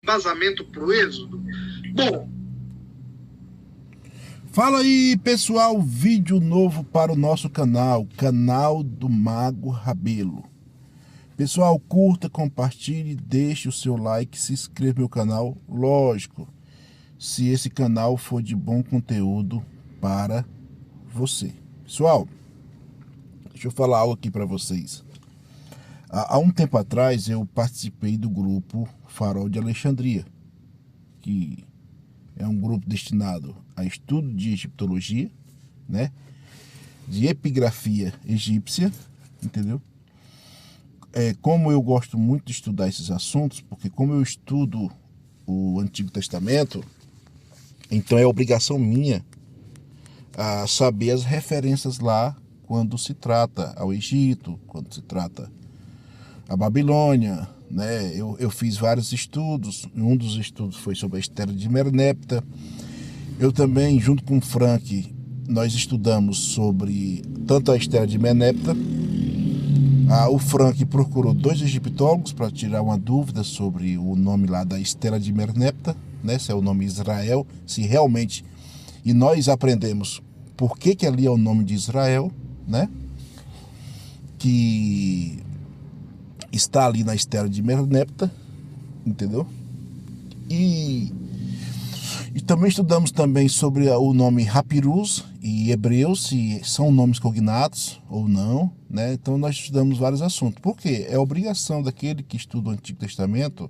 vazamento para o Êxodo? Bom, fala aí, pessoal, vídeo novo para o nosso canal do Mago Rabelo. Pessoal, curta, compartilhe, deixe o seu like, se inscreva no meu canal, lógico, se esse canal for de bom conteúdo para você. Pessoal, deixa eu falar algo aqui para vocês. Há um tempo atrás eu participei do grupo Farol de Alexandria, que é um grupo destinado a estudo de egiptologia, né? De epigrafia egípcia, entendeu? Como eu gosto muito de estudar esses assuntos, porque como eu estudo o Antigo Testamento, então é obrigação minha saber as referências lá quando se trata ao Egito, quando se trata a Babilônia, né? Eu fiz vários estudos, um dos estudos foi sobre a Estela de Merneptah. Eu também, junto com o Frank, nós estudamos sobre tanto a Estela de Merneptah. O Frank procurou 2 egiptólogos para tirar uma dúvida sobre o nome lá da Estela de Merneptah, né? Se é o nome Israel, se realmente... E nós aprendemos por que ali é o nome de Israel, né? Que está ali na Estela de Merneptah, entendeu? E também estudamos também sobre o nome Papyrus e hebreu, se são nomes cognatos ou não, né? Então nós estudamos vários assuntos. Por quê? É obrigação daquele que estuda o Antigo Testamento,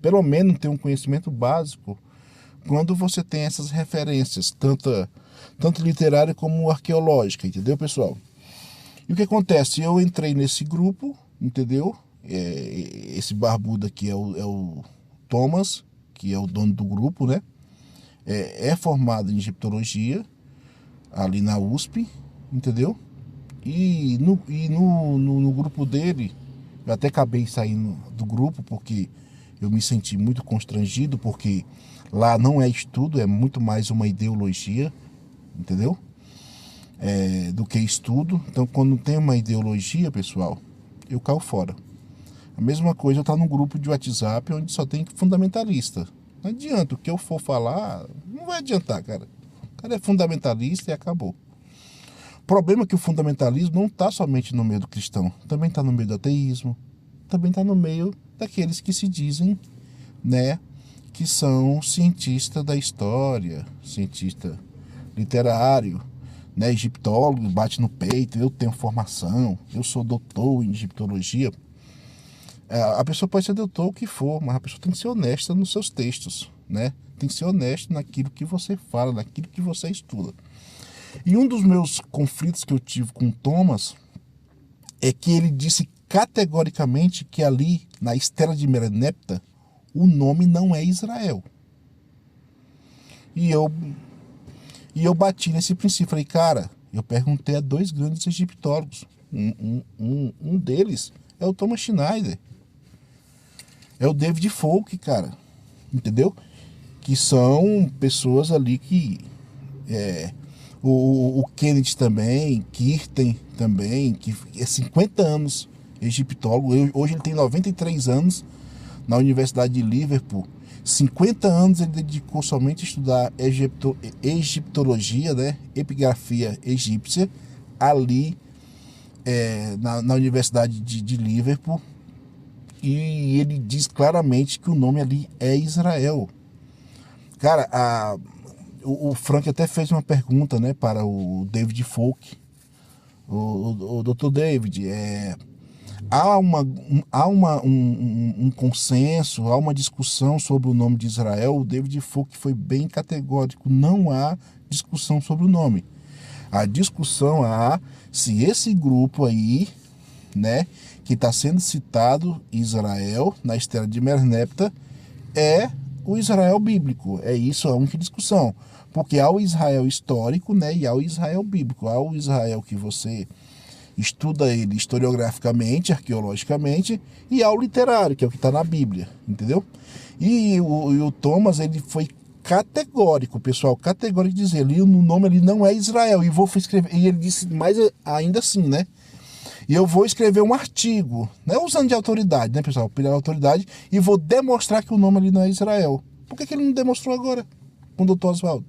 pelo menos ter um conhecimento básico quando você tem essas referências, tanto literária como arqueológica, entendeu, pessoal? E o que acontece? Eu entrei nesse grupo, entendeu? Esse barbudo aqui é o Thomas, que é o dono do grupo, né? É formado em egiptologia, ali na USP, entendeu? E no grupo dele, eu até acabei saindo do grupo, porque eu me senti muito constrangido, porque lá não é estudo, é muito mais uma ideologia, entendeu? Do que estudo. Então, quando tem uma ideologia, pessoal, eu caio fora. A mesma coisa eu estar num grupo de WhatsApp onde só tem fundamentalista. Não adianta, o que eu for falar, não vai adiantar, cara. O cara é fundamentalista e acabou. O problema é que o fundamentalismo não está somente no meio do cristão, também está no meio do ateísmo, também está no meio daqueles que se dizem, né, que são cientistas da história, cientista literário, né, egiptólogo, bate no peito, eu tenho formação, eu sou doutor em egiptologia. A pessoa pode ser doutor o que for, mas a pessoa tem que ser honesta nos seus textos, né? Tem que ser honesto naquilo que você fala, naquilo que você estuda. E um dos meus conflitos que eu tive com o Thomas é que ele disse categoricamente que ali, na Estela de Merneptah, o nome não é Israel. E eu bati nesse princípio. Falei, cara, eu perguntei a 2 grandes egiptólogos. Um deles é o Thomas Schneider. É o David Folk, cara. Entendeu? Que são pessoas ali que... o Kennedy também, Kirten também, que é 50 anos egiptólogo. Hoje ele tem 93 anos na Universidade de Liverpool. 50 anos ele dedicou somente a estudar egiptologia, né? Epigrafia egípcia, ali na Universidade de Liverpool. E ele diz claramente que o nome ali é Israel. Cara, o Frank até fez uma pergunta, né, para o David Folk. O Dr. David, há um consenso, há uma discussão sobre o nome de Israel. O David Folk foi bem categórico, não há discussão sobre o nome. A discussão se esse grupo aí, né, que está sendo citado, Israel, na Estela de Merneptah, é o Israel bíblico. É isso, é a única discussão. Porque há o Israel histórico, né, e há o Israel bíblico. Há o Israel que você estuda ele historiograficamente, arqueologicamente, e há o literário, que é o que está na Bíblia, entendeu? E o Thomas, ele foi categórico, pessoal, categórico de dizer, ali, o nome ali não é Israel, e vou escrever, e ele disse mais ainda assim, né? E eu vou escrever um artigo, né, usando de autoridade, né, pessoal? Pedir autoridade e vou demonstrar que o nome ali não é Israel. Por que ele não demonstrou agora com o doutor Oswaldo?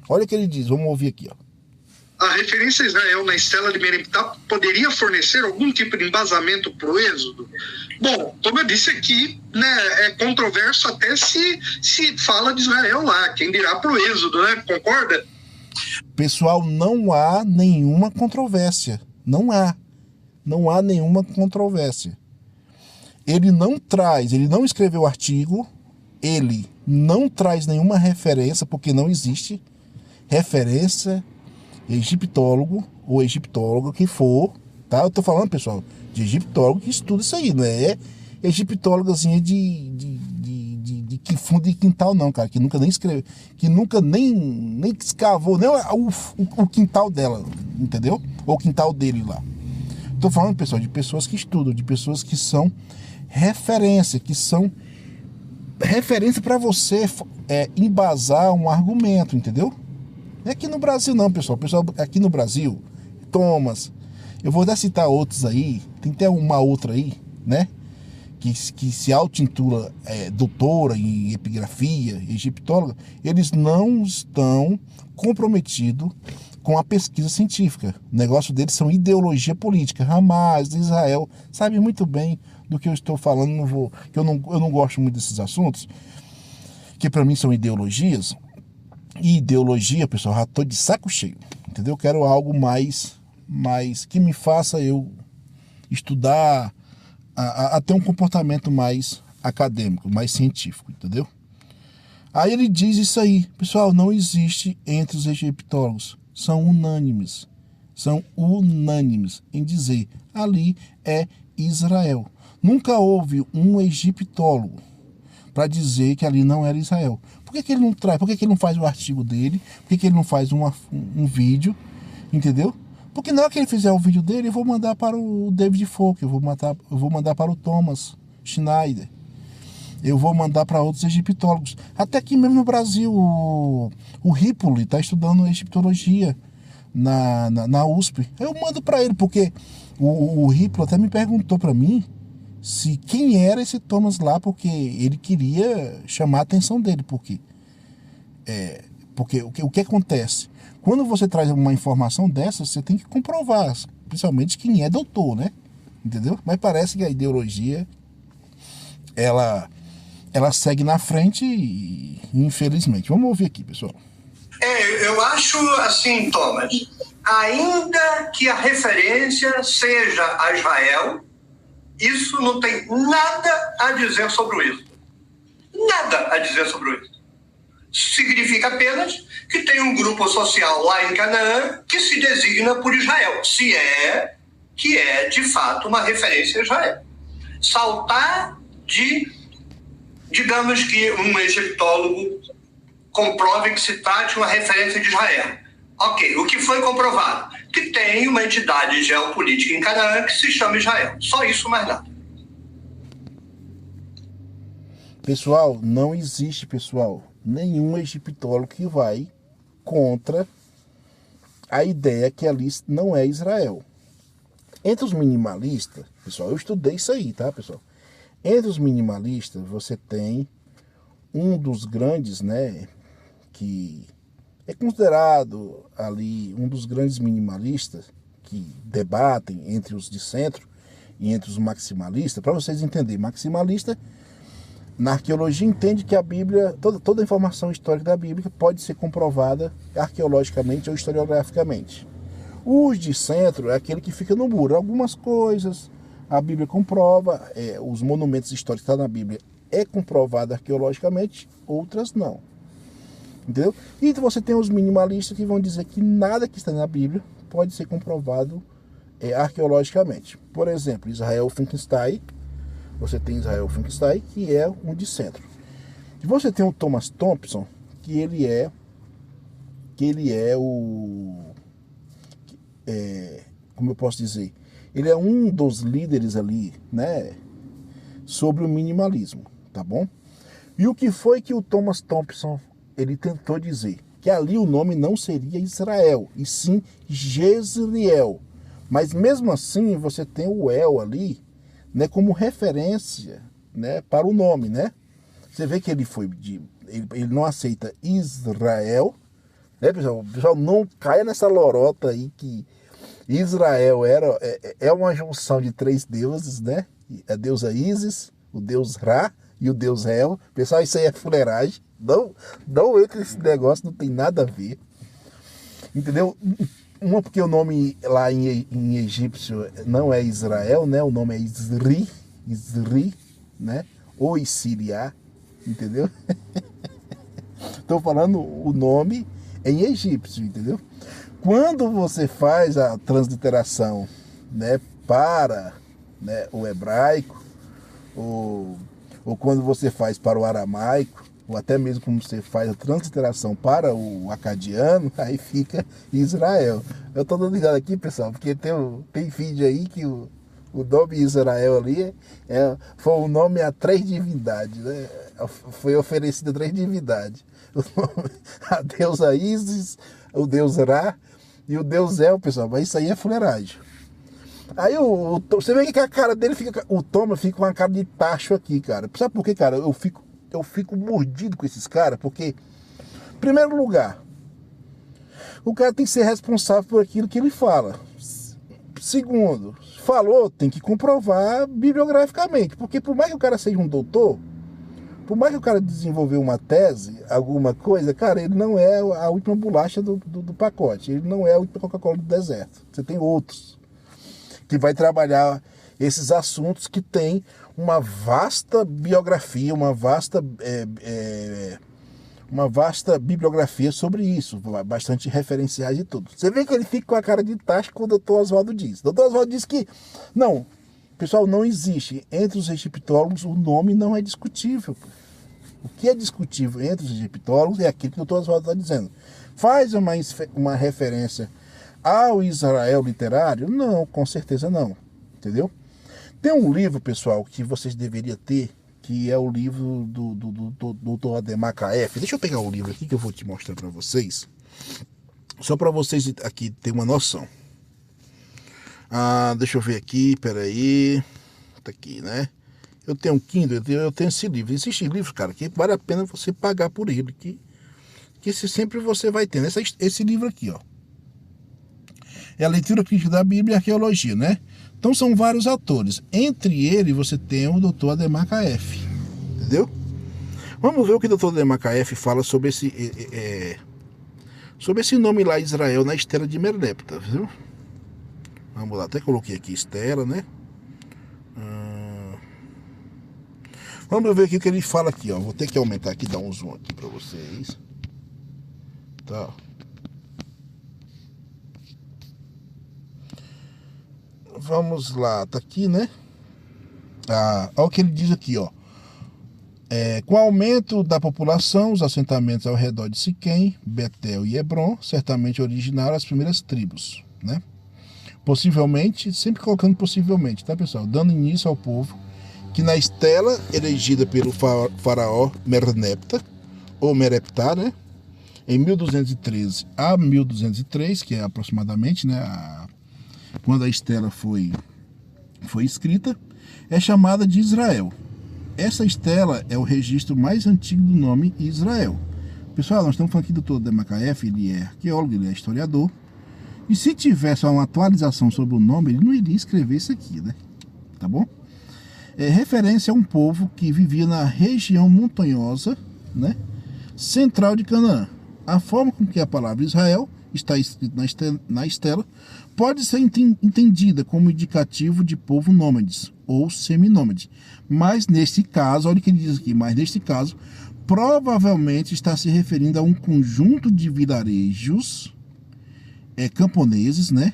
Olha o que ele diz, vamos ouvir aqui, ó. A referência a Israel na estela de Meribitá poderia fornecer algum tipo de embasamento para o êxodo? Bom, como eu disse aqui, né, é controverso até se fala de Israel lá, quem dirá para o êxodo, né? Concorda? Pessoal, não há nenhuma controvérsia. Não há nenhuma controvérsia. Ele não escreveu artigo, ele não traz nenhuma referência, porque não existe referência egiptólogo ou egiptóloga que for, tá? Eu tô falando, pessoal, de egiptólogo que estuda isso aí, não é egiptólogazinha de fundo de quintal não, cara, que nunca nem escreveu, que nunca nem escavou nem o quintal dela, entendeu? Ou o quintal dele lá. Tô falando, pessoal, de pessoas que estudam, de pessoas que são referência para você embasar um argumento, entendeu? Não é aqui no Brasil não, pessoal. Pessoal, aqui no Brasil, Thomas, eu vou até citar outros aí, tem até uma outra aí, né? Que se auto-intitula doutora em epigrafia, egiptóloga, eles não estão comprometidos com a pesquisa científica. O negócio deles são ideologia política. Hamas, Israel, sabe muito bem do que eu estou falando, eu não gosto muito desses assuntos, que para mim são ideologias. E ideologia, pessoal, já tô de saco cheio, entendeu? Eu quero algo mais que me faça eu estudar, a ter um comportamento mais acadêmico, mais científico, entendeu? Aí ele diz isso aí, pessoal, não existe entre os egiptólogos, são unânimes em dizer, ali é Israel. Nunca houve um egiptólogo para dizer que ali não era Israel. Por que ele não traz? Por que ele não faz o artigo dele? Por que ele não faz um vídeo? Entendeu? Porque na hora que ele fizer o vídeo dele, eu vou mandar para o David Folk, eu vou mandar para o Thomas Schneider, eu vou mandar para outros egiptólogos. Até aqui mesmo no Brasil, o Ripoli está estudando egiptologia na USP. Eu mando para ele, porque o Ripoli até me perguntou para mim quem era esse Thomas lá, porque ele queria chamar a atenção dele, porque o que acontece? Quando você traz uma informação dessa, você tem que comprovar, principalmente quem é doutor, né? Entendeu? Mas parece que a ideologia, ela segue na frente e infelizmente. Vamos ouvir aqui, pessoal. Eu acho assim, Thomas, ainda que a referência seja a Israel, isso não tem nada a dizer sobre isso. Nada a dizer sobre isso. Significa apenas que tem um grupo social lá em Canaã que se designa por Israel, que é de fato uma referência a Israel. Saltar digamos que um egiptólogo comprove que se trata de uma referência de Israel. Ok, o que foi comprovado? Que tem uma entidade geopolítica em Canaã que se chama Israel. Só isso, mais nada. Pessoal, não existe, nenhum egiptólogo que vai contra a ideia que ali não é Israel. Entre os minimalistas, pessoal, eu estudei isso aí, tá, pessoal? Entre os minimalistas, você tem um dos grandes, né, que é considerado ali um dos grandes minimalistas que debatem entre os de centro e entre os maximalistas. Para vocês entenderem, maximalista na arqueologia entende que a Bíblia, toda a informação histórica da Bíblia pode ser comprovada arqueologicamente ou historiograficamente. Os de centro é aquele que fica no muro. Algumas coisas a Bíblia comprova, os monumentos históricos que estão na Bíblia é comprovado arqueologicamente, outras não. Entendeu? E você tem os minimalistas que vão dizer que nada que está na Bíblia pode ser comprovado arqueologicamente. Por exemplo, Israel Finkelstein. Você tem Israel Finkelstein, que é um de centro. E você tem o Thomas Thompson, que ele é como eu posso dizer, ele é um dos líderes ali, né, sobre o minimalismo, tá bom? E o que foi que o Thomas Thompson, ele tentou dizer? Que ali o nome não seria Israel, e sim Jezreel. Mas mesmo assim você tem o El ali, né, como referência, né, para o nome, né? Você vê que ele ele não aceita Israel, né, pessoal? O pessoal não caia nessa lorota aí que Israel é uma junção de 3 deuses, né? A deusa Ísis, o deus Ra e o deus El. Pessoal, isso aí é fuleiragem. Não entra nesse negócio, não tem nada a ver. Entendeu? Uma porque o nome lá em egípcio não é Israel, né? O nome é Isri, né? Ou Isiria, entendeu? Estou falando o nome em egípcio, entendeu? Quando você faz a transliteração, né, para, né, o hebraico, ou quando você faz para o aramaico, ou até mesmo como você faz a transliteração para o acadiano, aí fica Israel. Eu estou dando ligado aqui, pessoal, porque tem vídeo aí que o nome Israel ali foi um nome a 3 divindades, né? Foi oferecido a 3 divindades. A deusa Ísis, o deus Ra e o deus El, pessoal. Mas isso aí é fuleiragem. Aí você vê que a cara dele fica. O Thomas fica com uma cara de tacho aqui, cara. Sabe por quê, cara? Eu fico mordido com esses caras, porque, em primeiro lugar, o cara tem que ser responsável por aquilo que ele fala. Segundo, falou, tem que comprovar bibliograficamente. Porque por mais que o cara seja um doutor, por mais que o cara desenvolveu uma tese, alguma coisa, cara, ele não é a última bolacha do pacote. Ele não é a última Coca-Cola do deserto. Você tem outros que vai trabalhar esses assuntos que tem uma vasta biografia, uma vasta bibliografia sobre isso, bastante referenciais e tudo. Você vê que ele fica com a cara de tacho que o Dr. Oswaldo diz. O Dr. Oswaldo diz que, não, pessoal, não existe. Entre os egiptólogos, o nome não é discutível. O que é discutível entre os egiptólogos é aquilo que o Dr. Oswaldo está dizendo. Faz uma referência ao Israel literário? Não, com certeza não. Entendeu? Tem um livro, pessoal, que vocês deveriam ter, que é o livro do Dr. Ademar Caef. Deixa eu pegar o livro aqui que eu vou te mostrar para vocês. Só para vocês aqui terem uma noção. Deixa eu ver aqui, peraí. Tá aqui, né? Eu tenho um Kindle, eu tenho esse livro. Existem livros, cara, que vale a pena você pagar por ele, que sempre você vai ter. Esse livro aqui, ó. É a leitura crítica da Bíblia e arqueologia, né? Então são vários autores. Entre eles você tem o Dr. Ademar Caef. Entendeu? Vamos ver o que o Dr. Ademar Caef fala sobre esse nome lá, Israel, na Estela de Merneptah, viu? Vamos lá, até coloquei aqui Estela, né? Vamos ver aqui o que ele fala aqui, ó. Vou ter que aumentar aqui, dar um zoom aqui pra vocês. Tá. Vamos lá, tá aqui, né? Olha o que ele diz aqui, ó. Com o aumento da população, os assentamentos ao redor de Siquém, Betel e Hebron certamente originaram as primeiras tribos, né? Possivelmente, sempre colocando possivelmente, tá, pessoal? Dando início ao povo que na estela elegida pelo faraó Merneptah, ou Mereptah, né? Em 1213 a 1203, que é aproximadamente, né, quando a estela foi escrita, é chamada de Israel. Essa estela é o registro mais antigo do nome Israel. Pessoal, nós estamos falando aqui do Dr. Ademar Caef, ele é arqueólogo, ele é historiador. E se tivesse uma atualização sobre o nome, ele não iria escrever isso aqui, né? Tá bom? É referência a um povo que vivia na região montanhosa, né, central de Canaã. A forma com que a palavra Israel está escrita na estela pode ser entendida como indicativo de povo nômades ou seminômade. Mas nesse caso, olha o que ele diz aqui, mas neste caso, provavelmente está se referindo a um conjunto de vilarejos camponeses, né,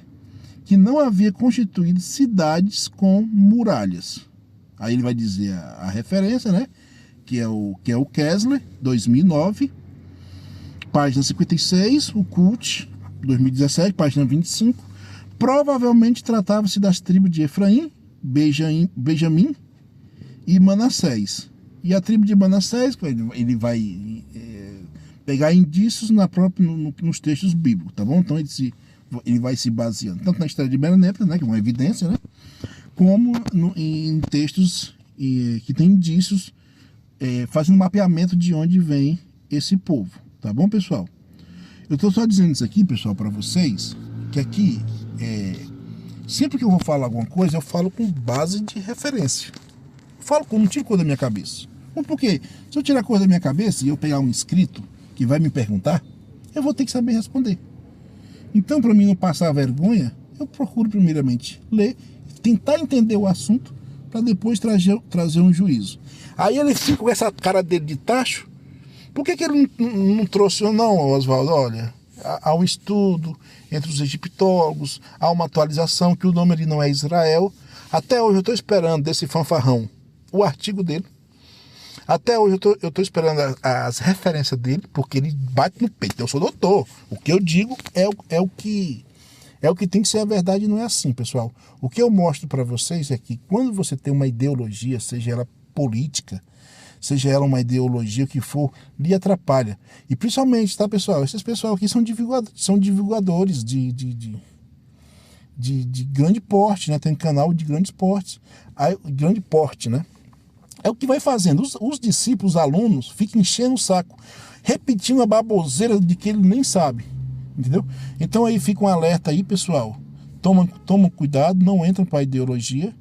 que não havia constituído cidades com muralhas. Aí ele vai dizer a referência, né, que é o Kessler, 2009, página 56, o Cult, 2017, página 25. Provavelmente tratava-se das tribos de Efraim, Benjamim e Manassés. E a tribo de Manassés, ele vai pegar indícios nos textos bíblicos, tá bom? Então ele ele vai se baseando tanto na história de Mereneptah, né, que é uma evidência, né, como em textos que tem indícios fazendo mapeamento de onde vem esse povo, tá bom, pessoal? Eu estou só dizendo isso aqui, pessoal, para vocês, que aqui, sempre que eu vou falar alguma coisa, eu falo com base de referência. Falo como não tiro coisa da minha cabeça. Porque se eu tirar coisa da minha cabeça e eu pegar um inscrito que vai me perguntar, eu vou ter que saber responder. Então, para mim não passar vergonha, eu procuro primeiramente ler, tentar entender o assunto, para depois trazer um juízo. Aí ele fica com essa cara dele de tacho. Por que ele não trouxe, não, Oswaldo? Olha, há um estudo entre os egiptólogos, há uma atualização que o nome ali não é Israel. Até hoje eu estou esperando desse fanfarrão o artigo dele. Até hoje eu estou esperando as referências dele, porque ele bate no peito. Eu sou doutor. O que eu digo é o que tem que ser a verdade, não é assim, pessoal. O que eu mostro para vocês é que quando você tem uma ideologia, seja ela política, seja ela uma ideologia que for, lhe atrapalha. E principalmente, tá, pessoal? Esses pessoal aqui são divulgadores de grande porte, né? Tem canal de grande porte, né? É o que vai fazendo. Os discípulos, os alunos, ficam enchendo o saco, repetindo a baboseira de que ele nem sabe. Entendeu? Então aí fica um alerta aí, pessoal. Tomam cuidado, não entram para a ideologia,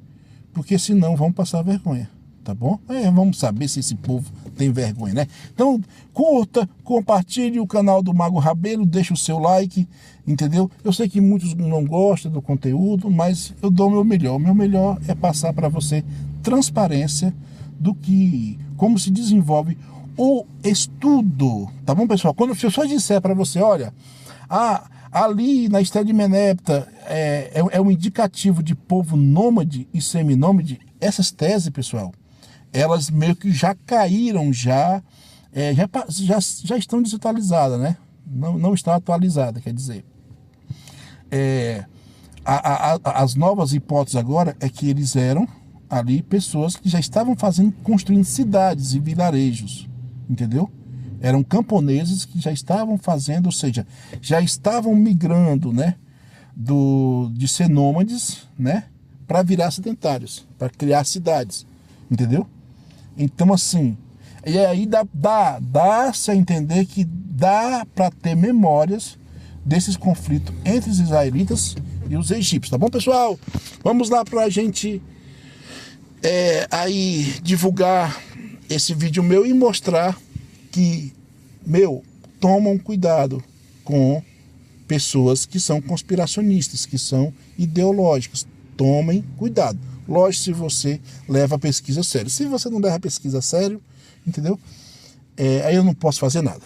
porque senão vão passar vergonha. Tá bom? Vamos saber se esse povo tem vergonha, né? Então, curta, compartilhe o canal do Mago Rabelo, deixa o seu like, entendeu? Eu sei que muitos não gostam do conteúdo, mas eu dou o meu melhor. O meu melhor é passar para você transparência como se desenvolve o estudo. Tá bom, pessoal? Quando eu só disser para você, olha, ali na Estela de Mereneptah é um indicativo de povo nômade e seminômade, essas teses, pessoal, elas meio que já caíram, já estão desatualizadas, né? Não estão atualizadas, quer dizer. As novas hipóteses agora é que eles eram ali pessoas que já estavam construindo cidades e vilarejos, entendeu? Eram camponeses que já estavam fazendo, ou seja, já estavam migrando, né, de ser nômades, né, para virar sedentários, para criar cidades, entendeu? Então, assim, e aí dá-se a entender que dá para ter memórias desses conflitos entre os israelitas e os egípcios, tá bom, pessoal? Vamos lá para a gente aí divulgar esse vídeo meu e mostrar que, tomam cuidado com pessoas que são conspiracionistas, que são ideológicas. Tomem cuidado. Lógico, se você leva a pesquisa a sério. Se você não leva a pesquisa a sério, entendeu? Aí eu não posso fazer nada.